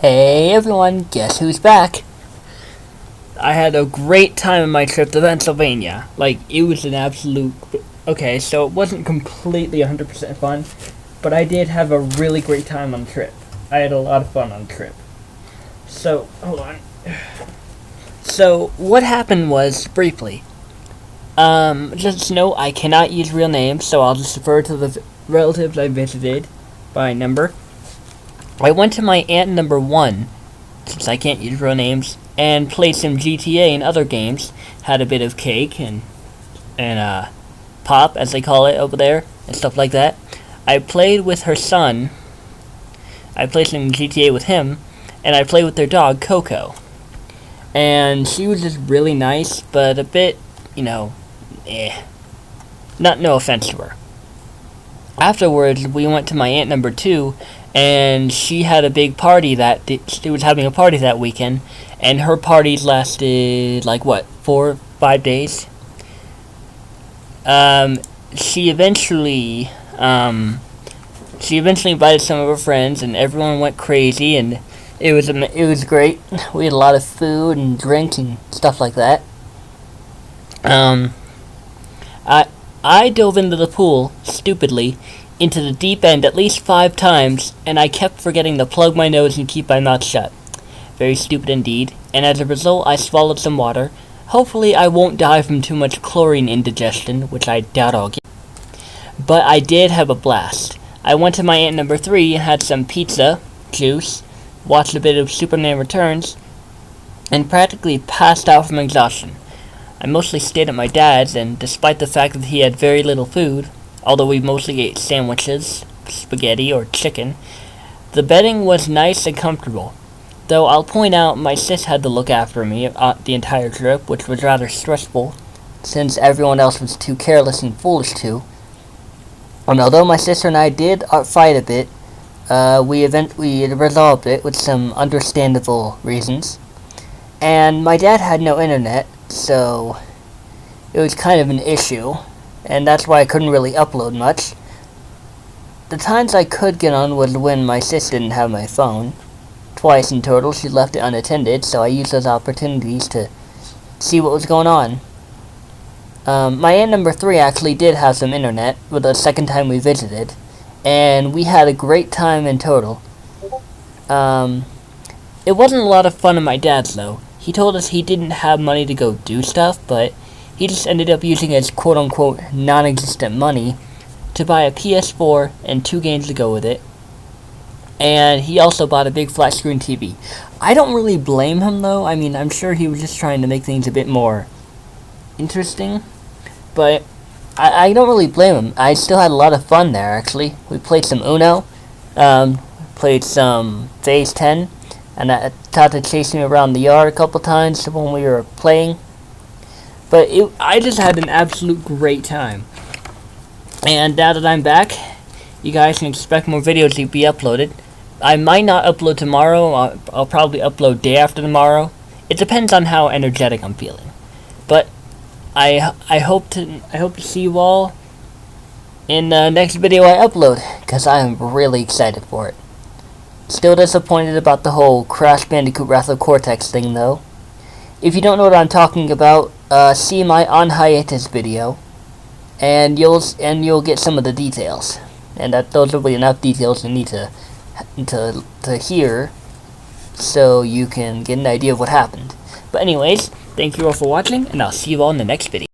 Hey everyone, guess who's back? I had a great time on my trip to Pennsylvania. Like, it was an absolute... Okay, so it wasn't completely 100% fun, but I did have a really great time on the trip. I had a lot of fun on the trip. So, hold on. So, what happened was, briefly, just know I cannot use real names, so I'll just refer to the relatives I visited by number. I went to my aunt number 1, since I can't use real names, and played some GTA and other games. Had a bit of cake and pop, as they call it over there, and stuff like that. I played with her son. I played some GTA with him, and I played with their dog, Coco. And she was just really nice, but a bit, no offense to her. Afterwards, we went to my aunt number 2, and she had a big party she was having a party that weekend, and her parties lasted, 4 or 5 days. She eventually invited some of her friends, and everyone went crazy, and it was great. We had a lot of food and drinks and stuff like that. I dove into the pool, stupidly, into the deep end at least 5 times, and I kept forgetting to plug my nose and keep my mouth shut. Very stupid indeed, and as a result I swallowed some water. Hopefully I won't die from too much chlorine indigestion, which I doubt I'll get. But I did have a blast. I went to my aunt number 3, had some pizza, juice, watched a bit of Superman Returns, and practically passed out from exhaustion. I mostly stayed at my dad's, and despite the fact that he had very little food, although we mostly ate sandwiches, spaghetti, or chicken, the bedding was nice and comfortable. Though I'll point out my sis had to look after me the entire trip, which was rather stressful, since everyone else was too careless and foolish to. And although my sister and I did fight a bit, we resolved it with some understandable reasons. And my dad had no internet, so it was kind of an issue, and that's why I couldn't really upload much. The times I could get on was when my sis didn't have my phone. Twice in total, she left it unattended, so I used those opportunities to see what was going on. My aunt number 3 actually did have some internet for the second time we visited, and we had a great time in total. It wasn't a lot of fun at my dad's, though. He told us he didn't have money to go do stuff, but he just ended up using his quote-unquote non-existent money to buy a PS4 and 2 games to go with it. And he also bought a big flat-screen TV. I don't really blame him, though. I mean, I'm sure he was just trying to make things a bit more interesting. But I don't really blame him. I still had a lot of fun there, actually. We played some Uno, played some Phase 10, and I tried to chase me around the yard a couple times when we were playing. But I just had an absolute great time. And now that I'm back, you guys can expect more videos to be uploaded. I might not upload tomorrow. I'll probably upload day after tomorrow. It depends on how energetic I'm feeling. But I hope to see you all in the next video I upload, because I am really excited for it. Still disappointed about the whole Crash Bandicoot Wrath of Cortex thing, though. If you don't know what I'm talking about, see my on hiatus video, and you'll get some of the details. And those will be enough details you need to hear, so you can get an idea of what happened. But anyways, thank you all for watching, and I'll see you all in the next video.